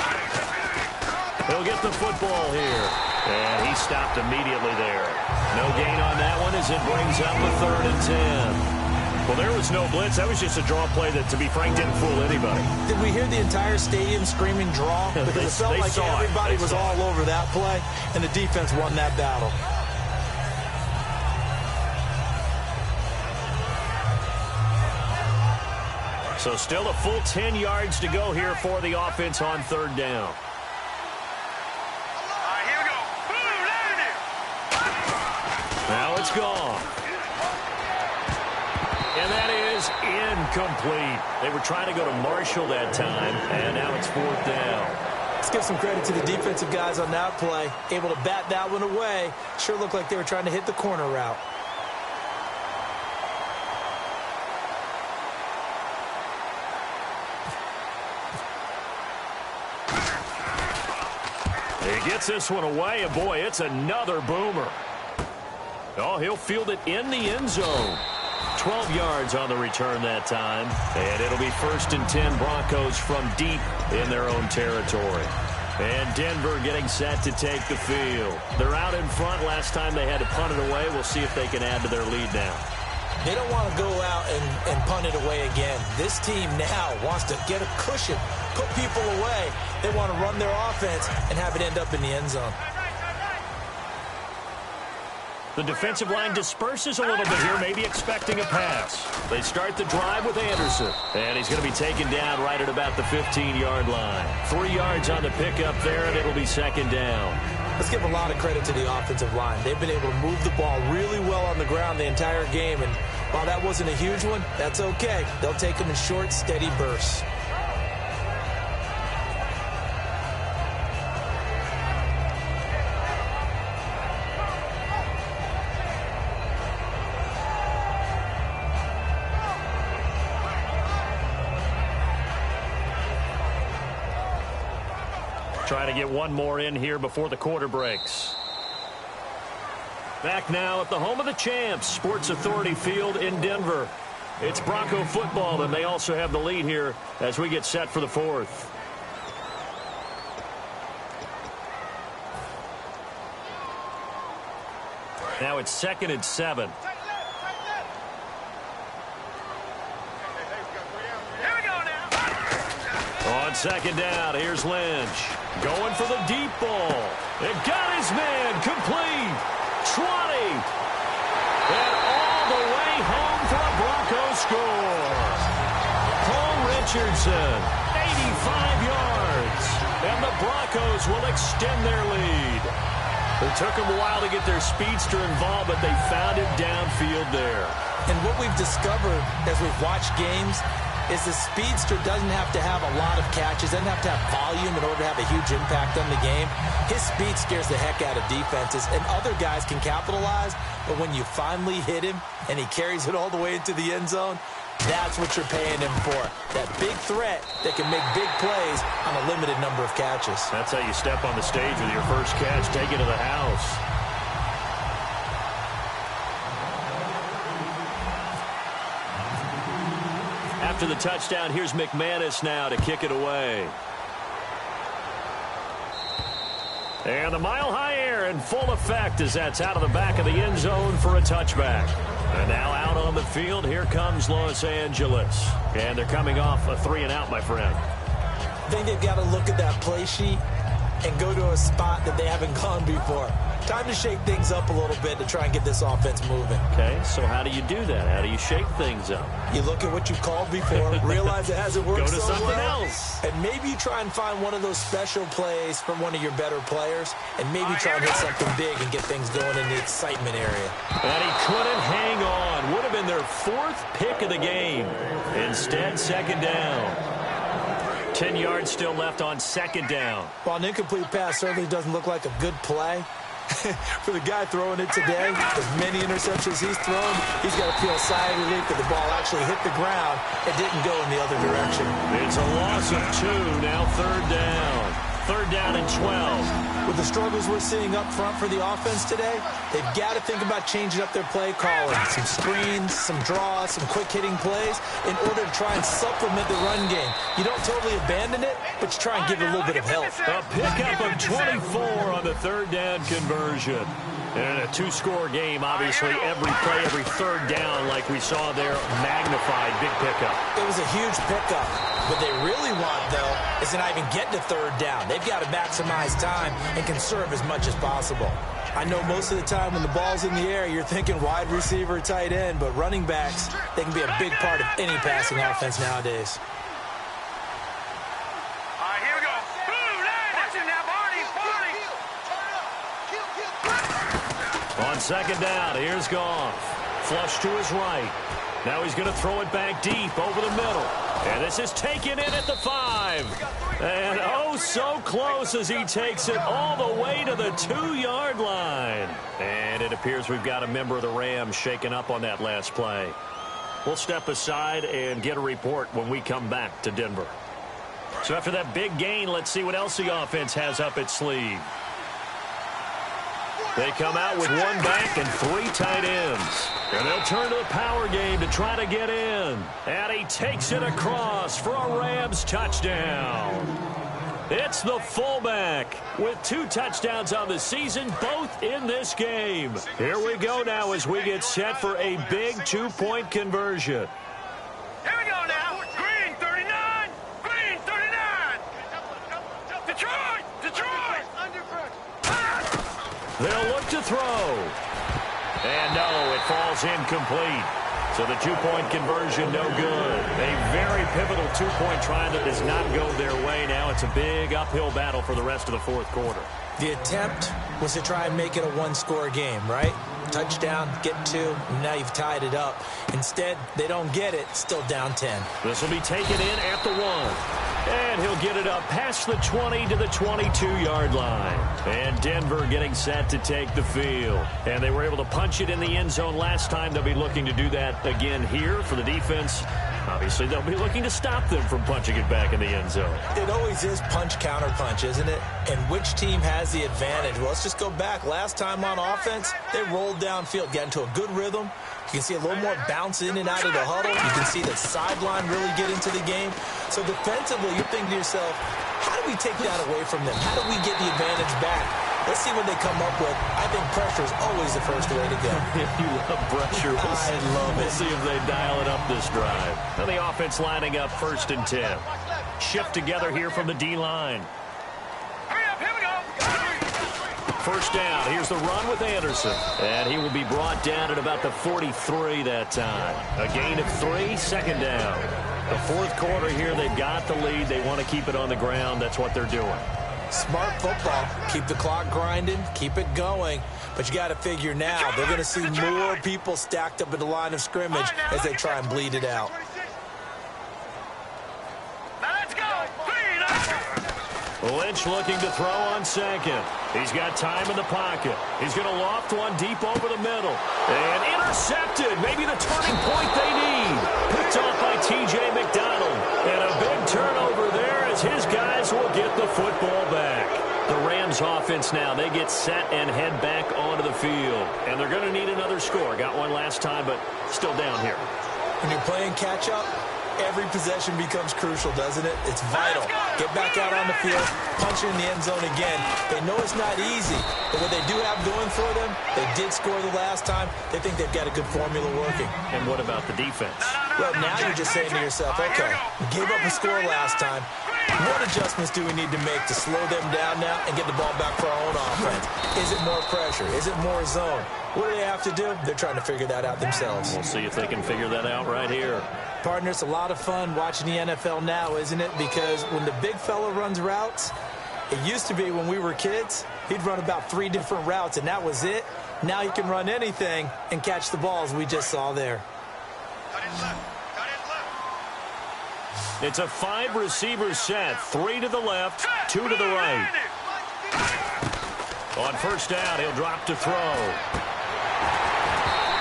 He'll get the football here. And he stopped immediately there. No gain on that one as it brings up a 3rd and 10. Well, there was no blitz. That was just a draw play that, to be frank, didn't fool anybody. Did we hear the entire stadium screaming draw? Because it felt like everybody was all over that play, and the defense won that battle. So still a full 10 yards to go here for the offense on 3rd down. Here we go. Boom, landed it. Now it's gone. And that is incomplete. They were trying to go to Marshall that time, and now it's 4th down. Let's give some credit to the defensive guys on that play. Able to bat that one away. Sure looked like they were trying to hit the corner route. He gets this one away, and boy, it's another boomer. Oh, he'll field it in the end zone. 12 yards on the return that time, and it'll be 1st and 10 Broncos from deep in their own territory. And Denver getting set to take the field. They're out in front. Last time they had to punt it away. We'll see if they can add to their lead now. They don't want to go out and punt it away again. This team now wants to get a cushion, put people away. They want to run their offense and have it end up in the end zone. The defensive line disperses a little bit here, maybe expecting a pass. They start the drive with Anderson, and he's going to be taken down right at about the 15-yard line. 3 yards on the pickup there, and it'll be 2nd down. Let's give a lot of credit to the offensive line. They've been able to move the ball really well on the ground the entire game, and while that wasn't a huge one, that's okay. They'll take them in short, steady bursts. Trying to get one more in here before the quarter breaks. Back now at the home of the champs, Sports Authority Field in Denver. It's Bronco football, and they also have the lead here as we get set for the 4th. Now it's 2nd and 7. Here we go now. On 2nd down, here's Lynch. Going for the deep ball. It got his man complete. 20. And all the way home for a Broncos score. Paul Richardson, 85 yards. And the Broncos will extend their lead. It took them a while to get their speedster involved, but they found him downfield there. And what we've discovered as we've watched games is the speedster doesn't have to have a lot of catches, doesn't have to have volume in order to have a huge impact on the game. His speed scares the heck out of defenses, and other guys can capitalize, but when you finally hit him and he carries it all the way into the end zone, that's what you're paying him for. That big threat that can make big plays on a limited number of catches. That's how you step on the stage with your first catch, take it to the house. After the touchdown, here's McManus now to kick it away. And the mile-high air in full effect as that's out of the back of the end zone for a touchback. And now out on the field, here comes Los Angeles. And they're coming off a 3-and-out, my friend. I think they've got to look at that play sheet and go to a spot that they haven't gone before. Time to shake things up a little bit to try and get this offense moving. Okay, so how do you do that? How do you shake things up? You look at what you called before, realize it hasn't worked so well. Go to something else. And maybe you try and find one of those special plays from one of your better players, and maybe try and hit something big and get things going in the excitement area. And he couldn't hang on. Would have been their 4th pick of the game. Instead, 2nd down. 10 yards still left on 2nd down. While an incomplete pass certainly doesn't look like a good play, for the guy throwing it today, as many interceptions he's thrown, he's got to feel a sigh of relief that the ball actually hit the ground and didn't go in the other direction. It's a loss of 2, now 3rd down. 3rd down and 12. With the struggles we're seeing up front for the offense today, they've got to think about changing up their play calling. Some screens, some draws, some quick-hitting plays in order to try and supplement the run game. You don't totally abandon it, but you try and give it a little bit of help. A pickup of 24 on the 3rd down conversion. And in a 2-score game, obviously, every play, every 3rd down, like we saw there, magnified, big pickup. It was a huge pickup. What they really want, though, is to not even get to 3rd down. They've got to maximize time and conserve as much as possible. I know most of the time when the ball's in the air, you're thinking wide receiver, tight end, but running backs, they can be a big part of any passing offense nowadays. All right, here we go. Boom, watch it now, Barney. On 2nd down, here's Goff. Flush to his right. Now he's going to throw it back deep over the middle. And this is taken in at the 5. And oh, so close as he takes it all the way to the 2-yard line. And it appears we've got a member of the Rams shaken up on that last play. We'll step aside and get a report when we come back to Denver. So after that big gain, let's see what else the offense has up its sleeve. They come out with 1 back and 3 tight ends. And they'll turn to the power game to try to get in. And he takes it across for a Rams touchdown. It's the fullback with 2 touchdowns on the season, both in this game. Here we go now as we get set for a big 2-point conversion. Here we go now. Green 39. Green 39. Detroit. They'll look to throw. And no, it falls incomplete. So the 2-point conversion, no good. A very pivotal 2-point try that does not go their way. Now it's a big uphill battle for the rest of the 4th quarter. The attempt was to try and make it a 1-score game, right? Touchdown, get 2, and now you've tied it up. Instead, they don't get it, still down 10. This will be taken in at the 1. And he'll get it up past the 20 to the 22-yard line. And Denver getting set to take the field. And they were able to punch it in the end zone last time. They'll be looking to do that again here for the defense. Obviously, they'll be looking to stop them from punching it back in the end zone. It always is punch-counter-punch, isn't it? And which team has the advantage? Well, let's just go back. Last time on offense, they rolled downfield, got into a good rhythm. You can see a little more bounce in and out of the huddle. You can see the sideline really get into the game. So defensively, you're thinking to yourself, how do we take that away from them? How do we get the advantage back? Let's see what they come up with. I think pressure is always the first way to go. You love pressure. I love it. We'll see if they dial it up this drive. And the offense lining up 1st and 10. Shift together here from the D-line. Hurry up, here we go. 1st down. Here's the run with Anderson. And he will be brought down at about the 43 that time. A gain of 3, 2nd down. The 4th quarter here, they've got the lead. They want to keep it on the ground. That's what they're doing. Smart football. Keep the clock grinding. Keep it going. But you got to figure now, they're going to see more people stacked up in the line of scrimmage as they try and bleed it out. Now let's go. Lynch looking to throw on 2nd. He's got time in the pocket. He's going to loft one deep over the middle. And intercepted. Maybe the turning point they need. Picked off by T.J. McDonald. And a big turnover there as his guys will get the football back. The Rams offense now, they get set and head back onto the field. And they're going to need another score. Got one last time, but still down here. When you're playing catch-up, every possession becomes crucial, doesn't it? It's vital. Get back out on the field, punch it in the end zone again. They know it's not easy, but what they do have going for them, they did score the last time. They think they've got a good formula working. And what about the defense? Well, now you're just saying to yourself, okay, we gave up a score last time. What adjustments do we need to make to slow them down now and get the ball back for our own offense? Is it more pressure? Is it more zone? What do they have to do? They're trying to figure that out themselves. We'll see if they can figure that out right here. Partner, it's a lot of fun watching the NFL now, isn't it? Because when the big fella runs routes, it used to be when we were kids, he'd run about 3 different routes, and that was it. Now he can run anything and catch the balls we just saw there. It's a 5-receiver set. 3 to the left, 2 to the right. On first down, he'll drop to throw.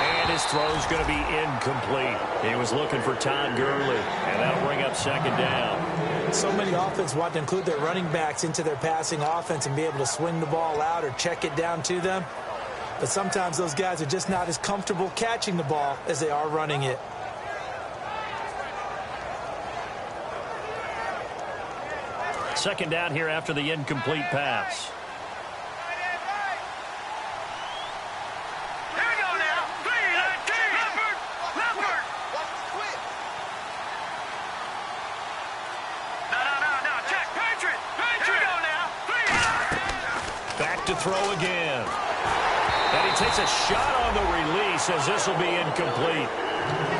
And his throw's going to be incomplete. He was looking for Todd Gurley, and that'll bring up second down. So many offenses want to include their running backs into their passing offense and be able to swing the ball out or check it down to them. But sometimes those guys are just not as comfortable catching the ball as they are running it. Second down here after the incomplete pass. Here we go now. 3-19. Leopard. No. Check. Patriot. Here we go now. Back to throw again. And he takes a shot on the release as this will be incomplete.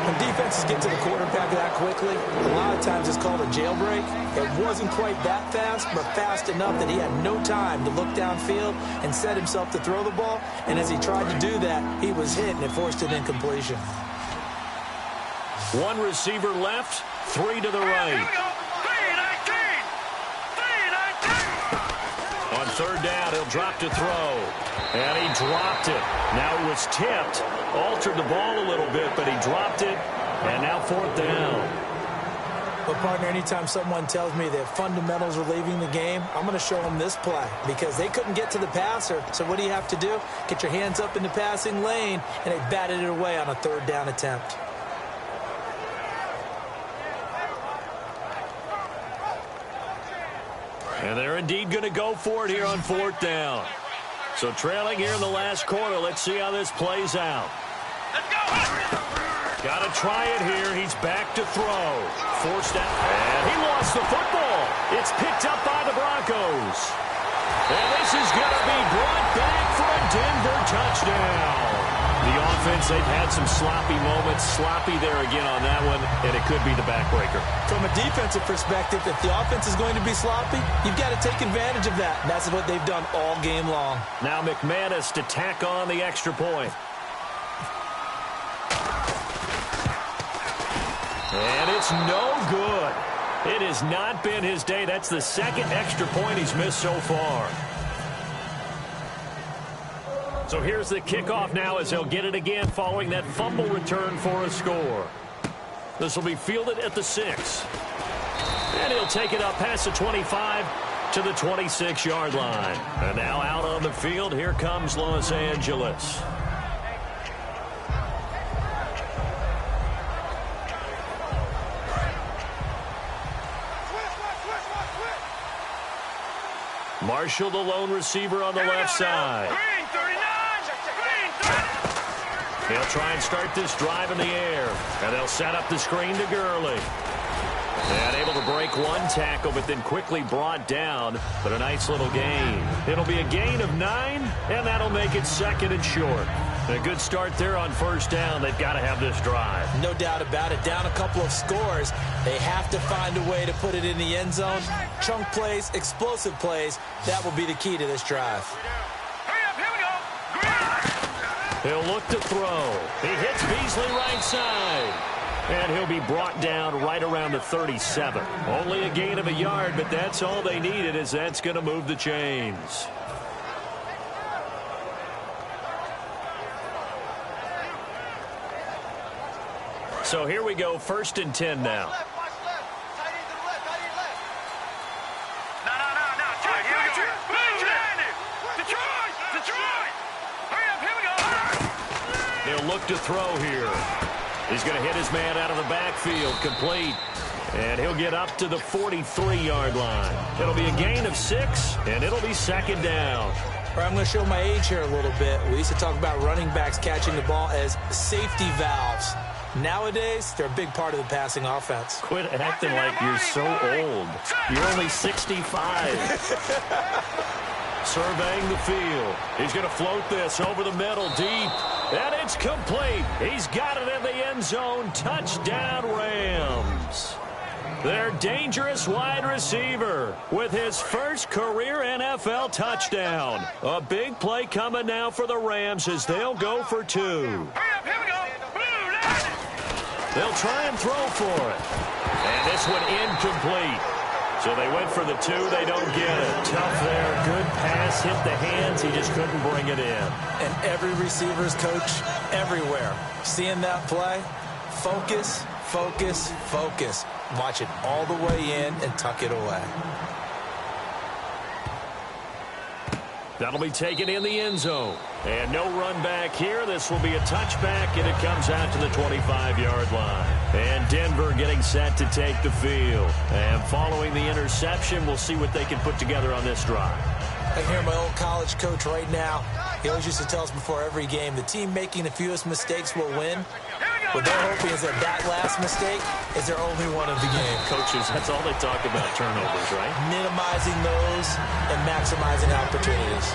When defenses get to the quarterback that quickly, a lot of times it's called a jailbreak. It wasn't quite that fast, but fast enough that he had no time to look downfield and set himself to throw the ball. And as he tried to do that, he was hit, and it forced an incompletion. 1 receiver left, 3 to the right. Here we go. 3-19. On third down, he'll drop to throw. And he dropped it. Now it was tipped. Altered the ball a little bit, but he dropped it. And now fourth down. But, partner, anytime someone tells me that fundamentals are leaving the game, I'm going to show them this play because they couldn't get to the passer. So what do you have to do? Get your hands up in the passing lane, and they batted it away on a third down attempt. And they're indeed going to go for it here on fourth down. So trailing here in the last quarter. Let's see how this plays out. Let's go. Got to try it here. He's back to throw. Forced out. And he lost the football. It's picked up by the Broncos. And this is going to be brought back for a Denver touchdown. The offense, they've had some sloppy moments. Sloppy there again on that one, and it could be the backbreaker. From a defensive perspective, if the offense is going to be sloppy, you've got to take advantage of that. And that's what they've done all game long. Now McManus to tack on the extra point. And it's no good. It has not been his day. That's the second extra point he's missed so far. So here's the kickoff now as they'll get it again following that fumble return for a score. This will be fielded at the 6. And he'll take it up past the 25 to the 26-yard line. And now out on the field, here comes Los Angeles. Marshall, the lone receiver on the left side. Green 39. He'll try and start this drive in the air. And they'll set up the screen to Gurley. And able to break one tackle, but then quickly brought down. But a nice little gain. It'll be a gain of 9, and that'll make it second and short. A good start there on first down. They've got to have this drive. No doubt about it. Down a couple of scores. They have to find a way to put it in the end zone. Chunk plays, explosive plays. That will be the key to this drive. Hurry up, here we go. Green. He'll look to throw. He hits Beasley right side. And he'll be brought down right around the 37. Only a gain of a yard, but that's all they needed, as that's going to move the chains. So here we go, 1st and 10 now. No. Check, Detroit. Hurry up, here we go. He'll look to throw here. He's going to hit his man out of the backfield, complete. And he'll get up to the 43-yard line. It'll be a gain of 6, and it'll be second down. All right, I'm going to show my age here a little bit. We used to talk about running backs catching the ball as safety valves. Nowadays, they're a big part of the passing offense. Quit acting like you're so old. You're only 65. Surveying the field. He's going to float this over the middle deep. And it's complete. He's got it in the end zone. Touchdown, Rams. Their dangerous wide receiver with his first career NFL touchdown. A big play coming now for the Rams as they'll go for 2. Here we go. They'll try and throw for it. And this one incomplete. So they went for the 2. They don't get it. Tough there. Good pass. Hit the hands. He just couldn't bring it in. And every receiver's coach everywhere. Seeing that play, focus, focus, focus. Watch it all the way in and tuck it away. That'll be taken in the end zone. And no run back here. This will be a touchback, and it comes out to the 25-yard line. And Denver getting set to take the field. And following the interception, we'll see what they can put together on this drive. I hear my old college coach right now. He always used to tell us before every game, the team making the fewest mistakes will win. What they're hoping is that that last mistake is their only one of the game. Coaches, that's all they talk about, turnovers, right? Minimizing those and maximizing opportunities.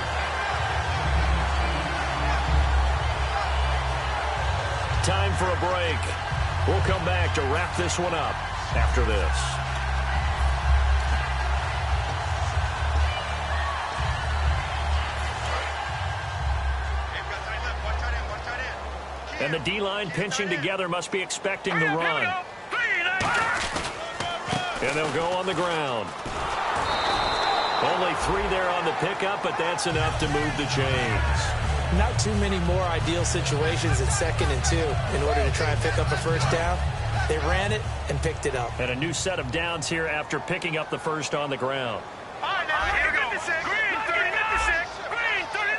Time for a break. We'll come back to wrap this one up after this. And the D-line pinching together must be expecting the run. And they'll go on the ground. Only 3 there on the pickup, but that's enough to move the chains. Not too many more ideal situations at 2nd and 2 in order to try and pick up a first down. They ran it and picked it up. And a new set of downs here after picking up the first on the ground. All right, now, here we go. Green 36. Green 39.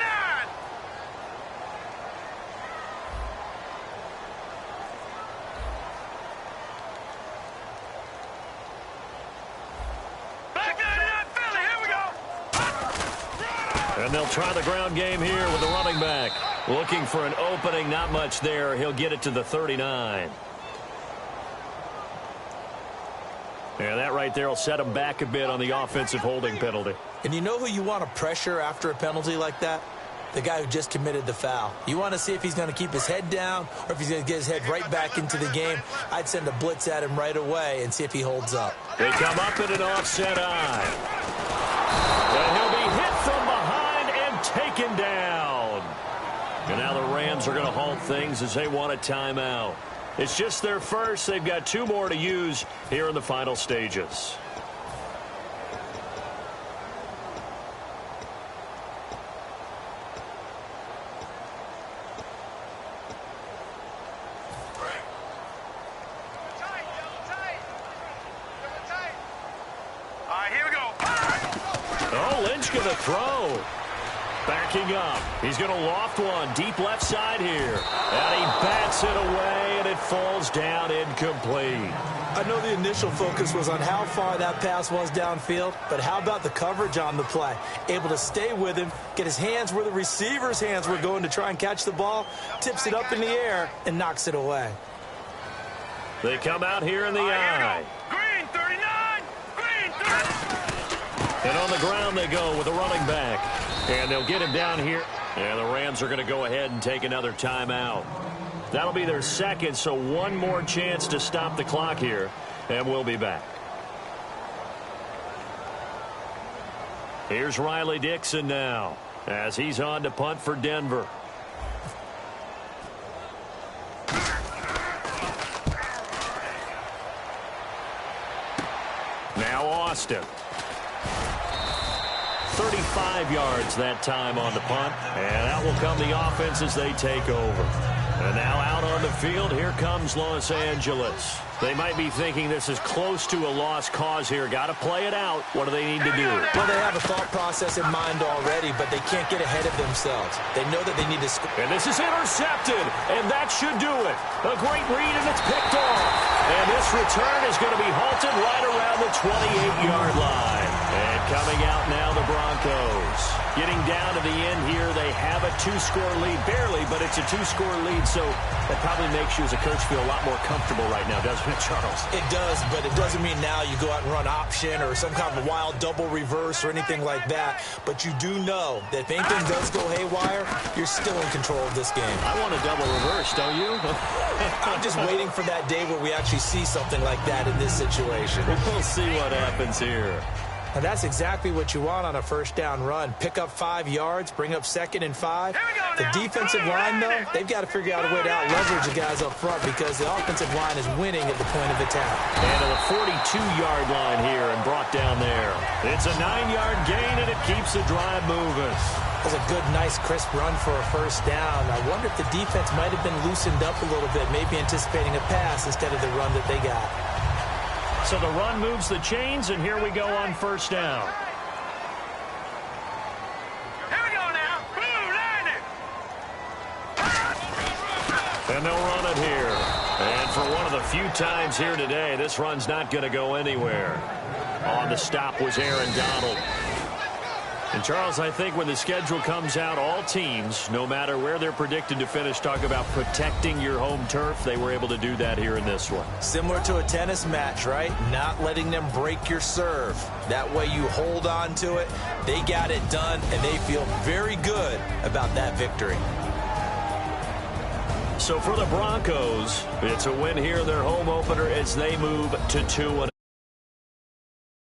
Back 99, Philly. Here we go. And they'll try the ground game here with the running back. Looking for an opening, not much there. He'll get it to the 39. Yeah, that right there will set him back a bit on the offensive holding penalty. And you know who you want to pressure after a penalty like that? The guy who just committed the foul. You want to see if he's going to keep his head down or if he's going to get his head right back into the game. I'd send a blitz at him right away and see if he holds up. They come up in an offset eye. And he'll be hit from behind and taken down. And now the Rams are going to halt things as they want a timeout. It's just their first. They've got 2 more to use here in the final stages. All right, here we go. Oh, Lynch going to throw. Backing up. He's going to loft one. Deep left side here. And he bats it away, and it falls down incomplete. I know the initial focus was on how far that pass was downfield, but how about the coverage on the play? Able to stay with him, get his hands where the receiver's hands were going to try and catch the ball, tips it up in the air, and knocks it away. They come out here in the eye. Green 39. Green 39. And on the ground they go with the running back. And they'll get him down here. And the Rams are going to go ahead and take another timeout. That'll be their second, so one more chance to stop the clock here. And we'll be back. Here's Riley Dixon now as he's on to punt for Denver. Now Austin. 35 yards that time on the punt. And out will come the offense as they take over. And now out on the field, here comes Los Angeles. They might be thinking this is close to a lost cause here. Got to play it out. What do they need to do? Well, they have a thought process in mind already, but they can't get ahead of themselves. They know that they need to score. And this is intercepted, and that should do it. A great read, and it's picked off. And this return is going to be halted right around the 28-yard line. And coming out now, the Broncos. Getting down to the end here, they have a two-score lead, barely, but it's a two-score lead, so that probably makes you as a coach feel a lot more comfortable right now, doesn't it, Charles? It does, but it doesn't mean now you go out and run option or some kind of a wild double reverse or anything like that. But you do know that if anything does go haywire, you're still in control of this game. I want a double reverse, don't you? I'm just waiting for that day where we actually see something like that in this situation. We'll see what happens here. And that's exactly what you want on a first down run. Pick up 5 yards, bring up 2nd and 5. The defensive line, though, they've got to figure out a way to out-leverage the guys up front because the offensive line is winning at the point of attack. And to the 42-yard line here and brought down there. It's a 9-yard gain, and it keeps the drive moving. That was a good, nice, crisp run for a first down. I wonder if the defense might have been loosened up a little bit, maybe anticipating a pass instead of the run that they got. So the run moves the chains, and here we go on first down. Here we go now. Blue line it. And they'll run it here. And for one of the few times here today, this run's not going to go anywhere. On the stop was Aaron Donald. And, Charles, I think when the schedule comes out, all teams, no matter where they're predicted to finish, talk about protecting your home turf. They were able to do that here in this one. Similar to a tennis match, right? Not letting them break your serve. That way you hold on to it. They got it done, and they feel very good about that victory. So for the Broncos, it's a win here in their home opener as they move to 2-1.